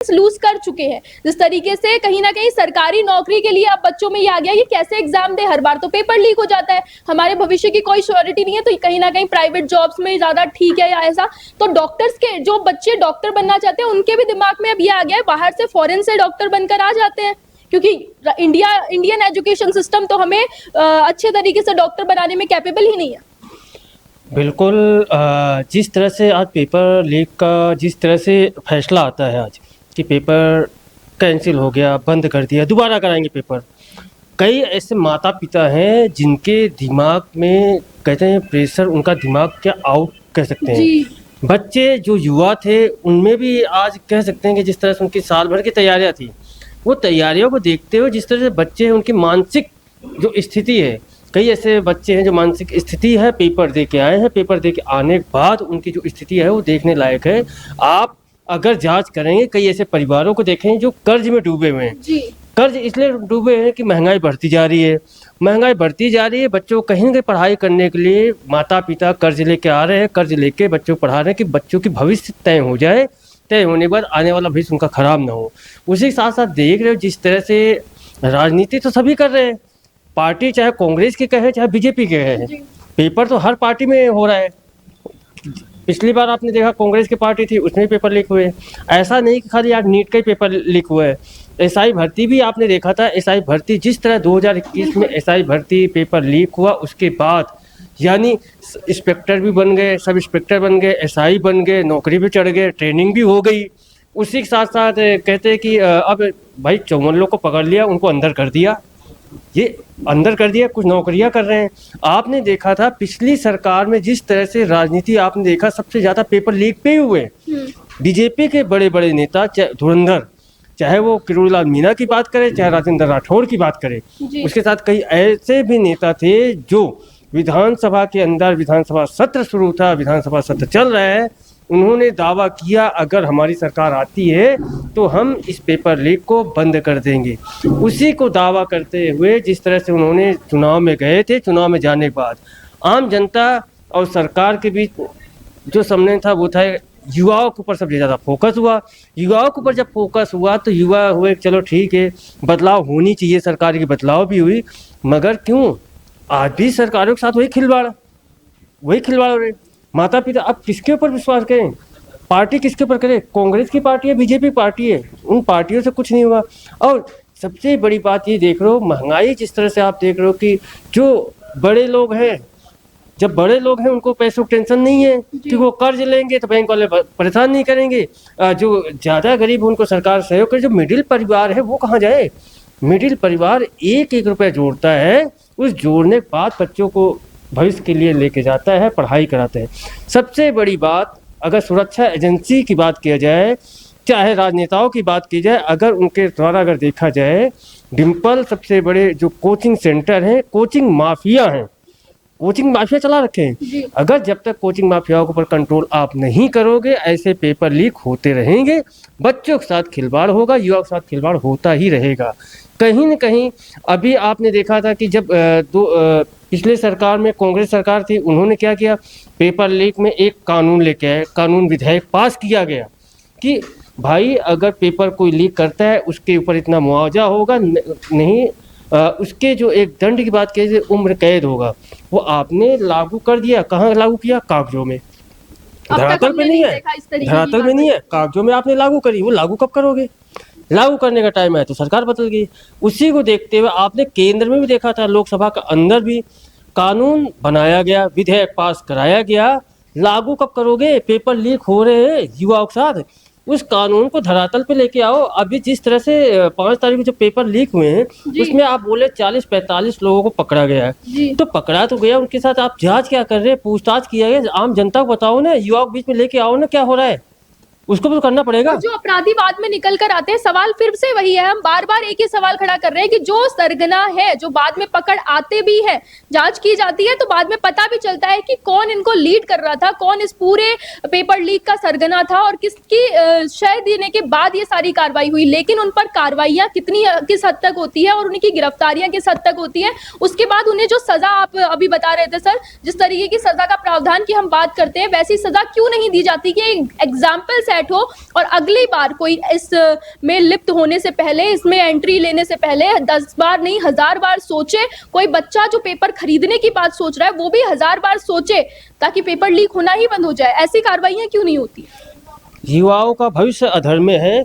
Loose कर चुके हैं। जिस तरीके से कहीं ना कहीं सरकारी नौकरी के लिए अब बच्चों में ये आ गया ये कैसे एग्जाम दे, हर बार तो पेपर लीक हो जाता है, हमारे भविष्य की कोई श्योरिटी नहीं है, तो कहीं ना कहीं प्राइवेट जॉब्स में ज्यादा ठीक है या ऐसा। तो डॉक्टर्स के जो बच्चे डॉक्टर बनना चाहते हैं उनके भी दिमाग में अब ये आ गया है बाहर से फॉरेन से डॉक्टर बनकर आ जाते हैं, क्योंकि इंडियन एजुकेशन सिस्टम तो हमें अच्छे तरीके से डॉक्टर बनाने में कैपेबल ही नहीं है। बिल्कुल, जिस तरह से आज पेपर लीक का जिस तरह से फैसला आता है आज कि पेपर कैंसिल हो गया, बंद कर दिया, दोबारा कराएंगे पेपर। कई ऐसे माता पिता हैं जिनके दिमाग में कहते हैं प्रेशर, उनका दिमाग क्या आउट कह सकते हैं। बच्चे जो युवा थे उनमें भी आज कह सकते हैं कि जिस तरह से उनकी साल भर की तैयारियां थी, वो तैयारियों को देखते हुए जिस तरह से बच्चे हैं उनकी मानसिक जो स्थिति है, कई ऐसे बच्चे हैं जो मानसिक स्थिति है, पेपर दे के आए हैं, पेपर दे के आने के बाद उनकी जो स्थिति है वो देखने लायक है। आप अगर जांच करेंगे, कई ऐसे परिवारों को देखें जो कर्ज में डूबे हुए हैं जी। कर्ज इसलिए डूबे हैं कि महंगाई बढ़ती जा रही है, महंगाई बढ़ती जा रही है, बच्चों को कहीं ना कहीं पढ़ाई करने के लिए माता पिता कर्ज लेके आ रहे हैं, कर्ज लेके बच्चों को पढ़ा रहे हैं कि बच्चों की भविष्य तय हो जाए, तय होने के बाद आने वाला भविष्य उनका खराब ना हो। उसी के साथ साथ देख रहे हो जिस तरह से राजनीति तो सभी कर रहे हैं, पार्टी चाहे कांग्रेस की कहे चाहे बीजेपी के कहे, पेपर तो हर पार्टी में हो रहा है। पिछली बार आपने देखा कांग्रेस की पार्टी थी, उसमें पेपर लीक हुए। ऐसा नहीं कि खाली आज नीट का ही पेपर लीक हुआ है, एसआई भर्ती भी आपने देखा था। एसआई भर्ती जिस तरह 2021 में एसआई भर्ती पेपर लीक हुआ, उसके बाद यानी इंस्पेक्टर भी बन गए, सब इंस्पेक्टर बन गए, एसआई बन गए, नौकरी भी चढ़ गए, ट्रेनिंग भी हो गई। उसी के साथ साथ कहते हैं कि अब भाई 54 लोग को पकड़ लिया, उनको अंदर कर दिया, ये अंदर कर दिया, कुछ नौकरियां कर रहे हैं। आपने देखा था पिछली सरकार में जिस तरह से राजनीति आपने देखा, सबसे ज़्यादा पेपर लीक पे ही हुए। बीजेपी के बड़े बड़े नेता धुरंधर, चाहे वो किरोड़ीलाल मीणा की बात करें, चाहे राजेंद्र राठौड़ की बात करें, उसके साथ कई ऐसे भी नेता थे जो विधानसभा के अंदर, विधानसभा सत्र शुरू था, विधानसभा सत्र चल रहा है, उन्होंने दावा किया अगर हमारी सरकार आती है तो हम इस पेपर लीक को बंद कर देंगे। उसी को दावा करते हुए जिस तरह से उन्होंने चुनाव में गए थे, चुनाव में जाने के बाद आम जनता और सरकार के बीच जो समन्वय था वो था युवाओं के ऊपर सबसे ज़्यादा फोकस हुआ। युवाओं के ऊपर जब फोकस हुआ तो युवा हुए चलो ठीक है, बदलाव होनी चाहिए, सरकार की बदलाव भी हुई, मगर क्यों आज भी सरकारों के साथ वही खिलवाड़ हो रहे। माता पिता अब किसके ऊपर विश्वास करें, पार्टी किसके ऊपर करें, कांग्रेस की पार्टी है, बीजेपी पार्टी है, उन पार्टियों से कुछ नहीं हुआ। और सबसे बड़ी बात ये देख रहे हो, महंगाई जिस तरह से आप देख रहे हो कि जो बड़े लोग हैं, जब बड़े लोग हैं उनको पैसों की टेंशन नहीं है कि वो कर्ज लेंगे तो बैंक वाले परेशान नहीं करेंगे, जो ज़्यादा गरीब उनको सरकार सहयोग करे। जो मिडिल परिवार है वो कहाँ जाए, मिडिल परिवार एक एक रुपया जोड़ता है, उस जोड़ने के बाद बच्चों को भविष्य के लिए लेके जाता है, पढ़ाई कराते हैं। सबसे बड़ी बात अगर सुरक्षा एजेंसी की बात किया जाए, चाहे राजनेताओं की बात की जाए, अगर उनके द्वारा अगर देखा जाए, डिम्पल सबसे बड़े जो कोचिंग सेंटर हैं, कोचिंग माफिया हैं, कोचिंग माफिया चला रखे हैं। अगर जब तक कोचिंग माफियाओं के ऊपर कंट्रोल आप नहीं करोगे, ऐसे पेपर लीक होते रहेंगे, बच्चों के साथ खिलवाड़ होगा, युवाओं के साथ खिलवाड़ होता ही रहेगा। कहीं न कहीं अभी आपने देखा था कि जब पिछले सरकार में कांग्रेस सरकार थी, उन्होंने क्या किया, पेपर लीक में एक कानून लेके आए, कानून विधेयक पास किया गया कि भाई अगर पेपर कोई लीक करता है उसके ऊपर इतना मुआवजा होगा, नहीं उसके जो एक दंड की बात की उम्र कैद होगा, वो आपने लागू कर दिया। कहाँ लागू किया, कागजों में, धरातल पे नहीं है, धरातल में नहीं है, कागजों में आपने लागू करी। वो लागू कब करोगे, लागू करने का टाइम है तो सरकार बदल गई। उसी को देखते हुए आपने केंद्र में भी देखा था, लोकसभा का अंदर भी कानून बनाया गया, विधेयक पास कराया गया, लागू कब करोगे, पेपर लीक हो रहे हैं युवाओं के साथ, उस कानून को धरातल पे लेके आओ। अभी जिस तरह से 5 तारीख को जो पेपर लीक हुए हैं उसमें आप बोले 40-45 लोगों को पकड़ा गया है, तो पकड़ा तो गया, उनके साथ आप जांच क्या कर रहे हैं, पूछताछ किया गया, आम जनता को बताओ ना, युवाओं के बीच में लेके आओ ना क्या हो रहा है, उसको भी तो करना पड़ेगा। जो अपराधी बाद में निकल कर आते हैं, सवाल फिर से वही है, हम बार बार एक ही सवाल खड़ा कर रहे हैं कि जो सरगना है, जो बाद में पकड़ आते भी है, जांच की जाती है तो बाद में पता भी चलता है कि कौन इनको लीड कर रहा था, कौन इस पूरे पेपर लीक का सरगना था और किसकी शय देने के बाद ये सारी कार्रवाई हुई। लेकिन उन पर कार्रवाइयां किस हद तक होती है और उनकी गिरफ्तारियां किस हद तक होती है, उसके बाद उन्हें जो सजा आप अभी बता रहे थे सर, जिस तरीके की सजा का प्रावधान की हम बात करते हैं, वैसी सजा क्यों नहीं दी जाती कि एग्जाम्पल बैठो और अगली बार कोई इस में लिप्त होने से पहले, इसमें एंट्री लेने से पहले 10 बार नहीं 1000 बार सोचे। कोई बच्चा जो पेपर खरीदने की बात सोच रहा है वो भी 1000 बार सोचे, ताकि पेपर लीक होना ही बंद हो जाए। ऐसी कार्रवाइयां क्यों नहीं होती? युवाओं का भविष्य अधर में है,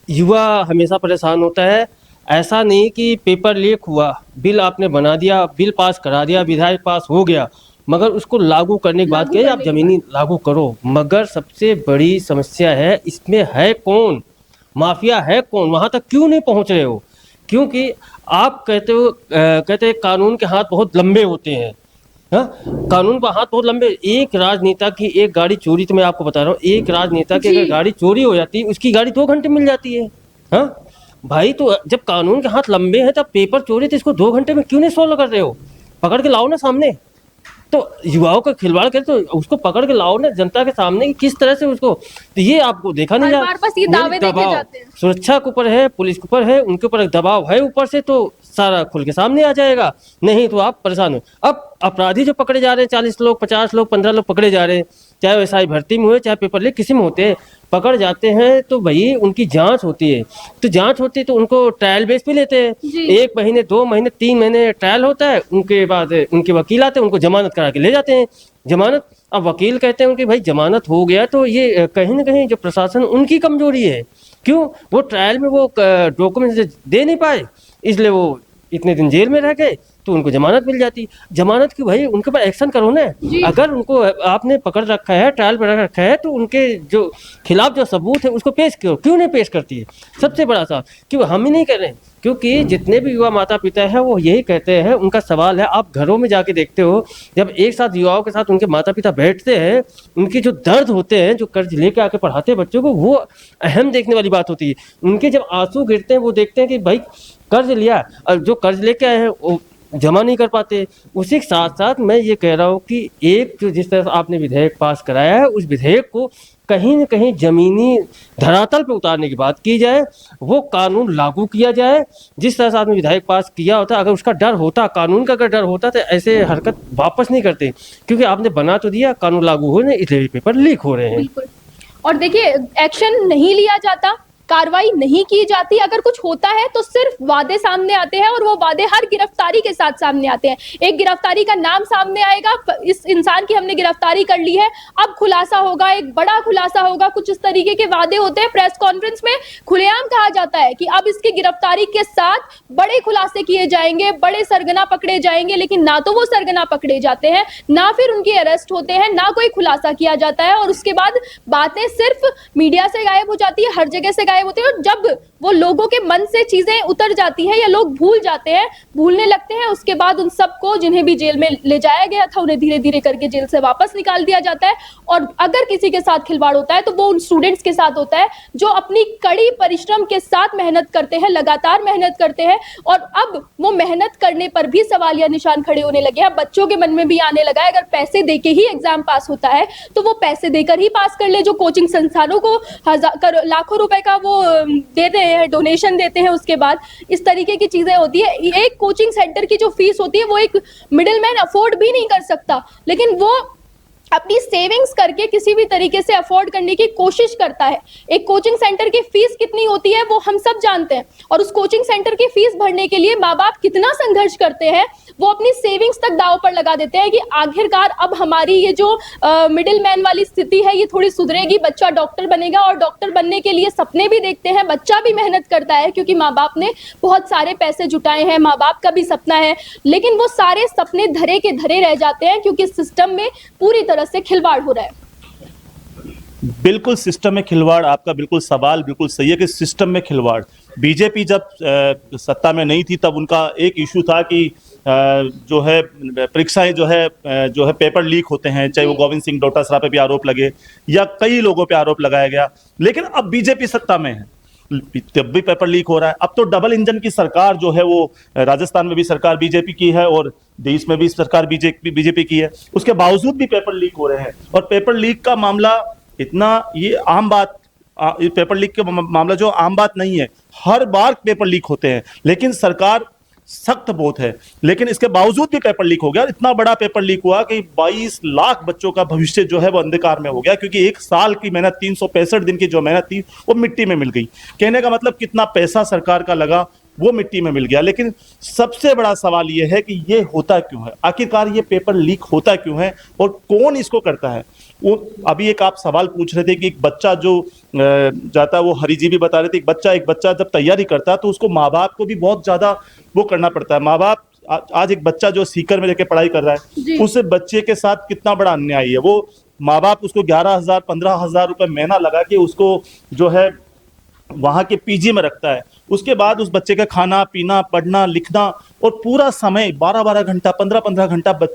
युवा हमेशा परेशान होता है। ऐसा नहीं कि पेपर लीक हुआ, बिल आपने बना दिया, बिल पास करा दिया, विधायक पास हो गया, मगर उसको लागू करने की बात कही आप जमीनी लागू करो, मगर सबसे बड़ी समस्या है इसमें है कौन, माफिया है कौन, वहाँ तक क्यों नहीं पहुँच रहे हो? क्योंकि आप कहते हैं कानून के हाथ बहुत लंबे होते हैं। हाँ, कानून का हाथ बहुत लंबे। एक राजनेता की एक गाड़ी चोरी, तो मैं आपको बता रहा हूँ, एक राजनेता की अगर गाड़ी चोरी हो जाती है, उसकी गाड़ी 2 घंटे मिल जाती है। हाँ भाई, तो जब कानून के हाथ लंबे हैं तब पेपर चोरी तो इसको 2 घंटे में क्यों नहीं सॉल्व कर रहे हो? पकड़ के लाओ ना सामने। तो युवाओं का खिलवाड़ करे तो उसको पकड़ के लाओ ना जनता के सामने कि किस तरह से उसको, तो ये आपको देखा नहीं हर बार बस ये दावे देके जाते हैं। सुरक्षा के ऊपर है, पुलिस के ऊपर है, उनके ऊपर एक दबाव है ऊपर से, तो सारा खुल के सामने आ जाएगा, नहीं तो आप परेशान हो। अब अपराधी जो पकड़े जा रहे हैं 40 लोग 50 लोग 15 लोग पकड़े जा रहे हैं, चाहे एसआई भर्ती में हुए चाहे पेपर लीक किसी में होते हैं, पकड़ जाते हैं तो भाई उनकी जांच होती है, तो जांच होती है तो उनको ट्रायल बेस पे लेते हैं। 1 महीने 2 महीने 3 महीने ट्रायल होता है, उनके बाद उनके वकील आते हैं, उनको जमानत करा के ले जाते हैं। जमानत, अब वकील कहते हैं कि भाई जमानत हो गया, तो ये कहीं ना कहीं जो प्रशासन उनकी कमजोरी है। क्यों? वो ट्रायल में वो डॉक्यूमेंट्स दे नहीं पाए, इसलिए वो इतने दिन जेल में रह गए, तो उनको जमानत मिल जाती। जमानत की भाई उनके ऊपर एक्शन करो ना। अगर उनको आपने पकड़ रखा है, ट्रायल पर रखा है, तो उनके जो खिलाफ जो सबूत है उसको पेश करो। क्यों नहीं पेश करती है? सबसे बड़ा सवाल क्यों हम ही नहीं कर रहे हैं? क्योंकि जितने भी युवा माता पिता हैं वो यही कहते हैं, उनका सवाल है, आप घरों में जाके देखते हो, जब एक साथ युवाओं के साथ उनके माता पिता बैठते हैं, उनके जो दर्द होते हैं, जो कर्ज लेके आके पढ़ाते हैं बच्चों को, वो अहम देखने वाली बात होती है। उनके जब आंसू गिरते हैं वो देखते हैं कि भाई कर्ज लिया और जो कर्ज लेके आए हैं वो जमा नहीं कर पाते। उसी के साथ साथ मैं ये कह रहा हूँ कि एक जो जिस तरह से आपने विधेयक पास कराया है, उस विधेयक को कहीं न कहीं जमीनी धरातल पे उतारने की बात की जाए, वो कानून लागू किया जाए। जिस तरह से आपने विधेयक पास किया होता, अगर उसका डर होता, कानून का अगर डर होता, तो ऐसे हरकत वापस नहीं करते, क्योंकि आपने बना तो दिया, कानून लागू हो रहे, इसलिए पेपर लीक हो रहे हैं। और देखिए, एक्शन नहीं लिया जाता, कार्रवाई नहीं की जाती। अगर कुछ होता है तो सिर्फ वादे सामने आते हैं, और वो वादे हर गिरफ्तारी के साथ सामने आते हैं। एक गिरफ्तारी का नाम सामने आएगा, इस इंसान की हमने गिरफ्तारी कर ली है, अब खुलासा होगा, एक बड़ा खुलासा होगा, कुछ इस तरीके के वादे होते हैं। प्रेस कॉन्फ्रेंस में खुलेआम कहा जाता है कि अब इसकी गिरफ्तारी के साथ बड़े खुलासे किए जाएंगे, बड़े सरगना पकड़े जाएंगे, लेकिन ना तो वो सरगना पकड़े जाते हैं, ना फिर उनकी अरेस्ट होते हैं, ना कोई खुलासा किया जाता है, और उसके बाद बातें सिर्फ मीडिया से गायब हो जाती है, हर जगह से गायब होते हैं। और जब वो लोगों के मन से चीजें उतर जाती है या लोग भूल जाते हैं, भूलने लगते हैं, उसके बाद उन सबको जिन्हें भी जेल में ले जाया गया था, उन्हें धीरे धीरे करके जेल से वापस निकाल दिया जाता है। और अगर किसी के साथ खिलवाड़ होता है तो वो उन स्टूडेंट्स के साथ होता है जो अपनी कड़ी परिश्रम के साथ मेहनत करते हैं, लगातार मेहनत करते हैं, और अब वो मेहनत करने पर भी सवालिया निशान खड़े होने लगे हैं। बच्चों के मन में भी आने लगा है, अगर पैसे देके ही एग्जाम पास होता है तो वो पैसे देकर ही पास कर ले। जो कोचिंग संस्थानों को लाखों रुपए का वो देते हैं, डोनेशन देते हैं, उसके बाद इस तरीके की चीजें होती है। एक कोचिंग सेंटर की जो फीस होती है वो एक मिडिलमैन अफोर्ड भी नहीं कर सकता, लेकिन वो अपनी सेविंग्स करके किसी भी तरीके से अफोर्ड करने की कोशिश करता है। एक कोचिंग सेंटर की फीस कितनी होती है वो हम सब जानते हैं, और उस कोचिंग सेंटर की फीस भरने के लिए माँ बाप कितना संघर्ष करते हैं। वो अपनी सेविंग्स तक दांव पर लगा देते हैं कि आखिरकार अब हमारी ये जो मिडिल मैन वाली स्थिति है ये थोड़ी सुधरेगी, बच्चा डॉक्टर बनेगा, और डॉक्टर बनने के लिए सपने भी देखते हैं, बच्चा भी मेहनत करता है क्योंकि माँ बाप ने बहुत सारे पैसे जुटाए हैं, माँ बाप का भी सपना है, लेकिन वो सारे सपने धरे के धरे रह जाते हैं क्योंकि सिस्टम में पूरी तरह से खिलवाड़ हो रहा है। बिल्कुल सिस्टम में खिलवाड़, आपका बिल्कुल सवाल बिल्कुल सही है कि सिस्टम में खिलवाड़। बीजेपी जब सत्ता में नहीं थी तब उनका एक इशू था कि जो है परीक्षाएं जो है पेपर लीक होते हैं, चाहे वो गोविंद सिंह डोटासरा पे भी आरोप लगे या कई लोगों पे आरोप लगाया गया। लेकिन अब बीजेपी सत्ता में है तब भी पेपर लीक हो रहा है। अब तो डबल इंजन की सरकार जो है वो राजस्थान में भी सरकार बीजेपी की है और देश में भी सरकार बीजेपी की है, उसके बावजूद भी पेपर लीक हो रहे हैं। और पेपर लीक का मामला इतना ये आम बात, पेपर लीक का मामला जो आम बात नहीं है, हर बार पेपर लीक होते हैं, लेकिन सरकार सख्त बहुत है, लेकिन इसके बावजूद भी पेपर लीक हो गया। इतना बड़ा पेपर लीक हुआ कि 22 लाख बच्चों का भविष्य जो है वो अंधकार में हो गया, क्योंकि एक साल की मेहनत, 365 दिन की जो मेहनत थी वो मिट्टी में मिल गई। कहने का मतलब कितना पैसा सरकार का लगा वो मिट्टी में मिल गया। लेकिन सबसे बड़ा सवाल ये है कि ये होता क्यों है, आखिरकार ये पेपर लीक होता क्यों है और कौन इसको करता है। वो अभी एक आप सवाल पूछ रहे थे कि एक बच्चा जो जाता है, वो हरिजी भी बता रहे थे, एक बच्चा जब तैयारी करता है तो उसको माँ बाप को भी बहुत ज्यादा वो करना पड़ता है। माँ बाप, आज एक बच्चा जो सीकर में लेके पढ़ाई कर रहा है, उस बच्चे के साथ कितना बड़ा अन्याय है। वो माँ बाप उसको 11,000 15,000 रुपए महीना लगा के उसको जो है वहां के पीजी में रखता है। उसके बाद उस बच्चे का खाना पीना, पढ़ना लिखना और पूरा समय 12-12 घंटा, 15-15 घंटा बच्चा